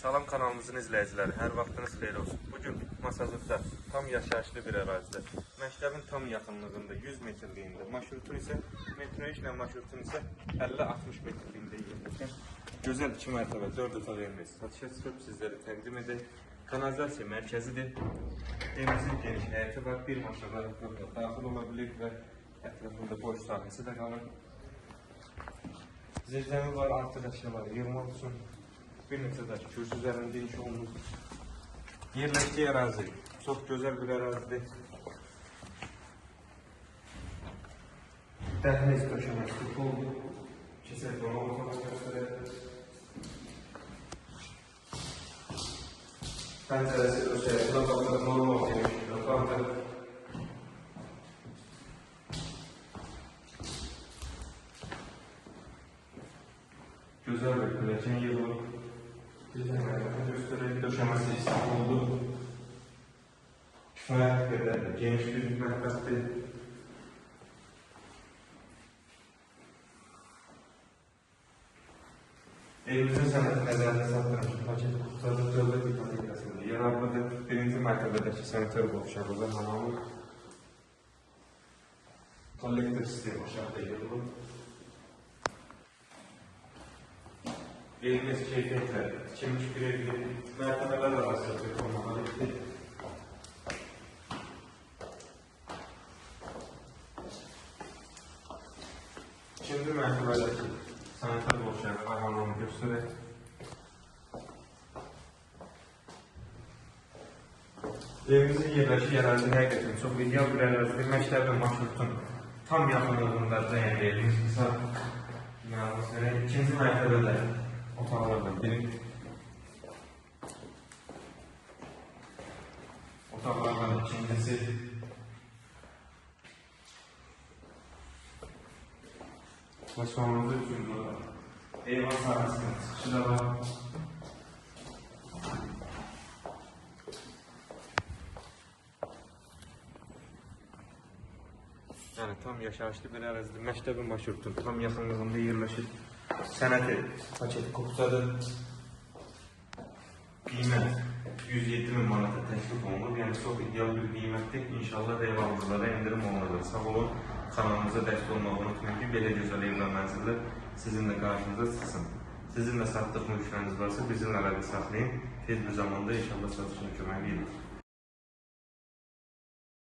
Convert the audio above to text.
Salam kanalımızın izləyiciləri, hər vaxtınız xeyir olsun. Bugün Masazırda tam yaşayışlı bir ərazidə, məktəbin tam yaxınlığında 100 metrliyində, marşrutun isə metro işlə marşrutun isə 50-60 metrliyində yerləşən gözəl 2 mərtəbə 4 otaq evimiz satışa çıxıb sizlərə təqdim edək. Kanalizasiya mərkəzidir. Evimizin geniş həyəti var, bir maşınlar daxil ola bilir və ətrafında boş sahəsi də qalır. Zirzəmi var, artıq əşyaları yığmaq üçün. Bir neçə daş kürsü üzərində inşa olunur. Yerləşdiyi ərazi çox gözəl bir ərazidir. Dəhliz döşəməsi oldu. Keçək dolab otağını göstərək. Pəncərəsi döşəyə, buna baxırıq, normal genişlik otaqdır. Gözəl bir pilləkən yığılıb. Göstərək, döşəməsi istif oldu. Kifayət qədər geniş bir mətbəxdir. Evimizin sənəti nəzərdə çatdırılmış paket qutuları dövlət ipotekasında yararlıdır. Birinci mərtəbədəki sanitär qovşağıda hamamı kollektor sistemi aşağıda yığılıb. Evimiz keyfiyyətlə tikilmiş bir evdir. Mərtəbələr arasında bir olmalıdır. İkinci mərtəbədəki sanitar qovşağı və hamamı göstərək. Evimizin yerləşik ərazi həqiqətən çox ideal bir ərazidir. Məktəbin marşrutun tam yaxınlığında dayan evimiz qısa. İkinci mərtəbədə otaqlardan biri. Otaqlardan ikincisi. Və sonunda üçüncü var. Eyvan sahəsinin çıxışı da var. Yəni tam yaşayışlı bir ərazidir. Məktəbin marşrutun tam yaxınlığında yerləşir. Sənəti paket qutdadır. Qiymət 107.000 manata təklif olunur. Yəni çox ideal bir qiymətdir. İnşallah ev alıcılara endirim olunacaq. Sağ olun. Kanalımıza dəstək olmağı unutmayın ki, belə gözəl ev və mənzillər sizinlə qarşınıza çıxsın. Sizin də satdıq mülkləriniz varsa bizimlə əlaqə saxlayın. Tez bir zamanda inşallah satışına kömək edirik.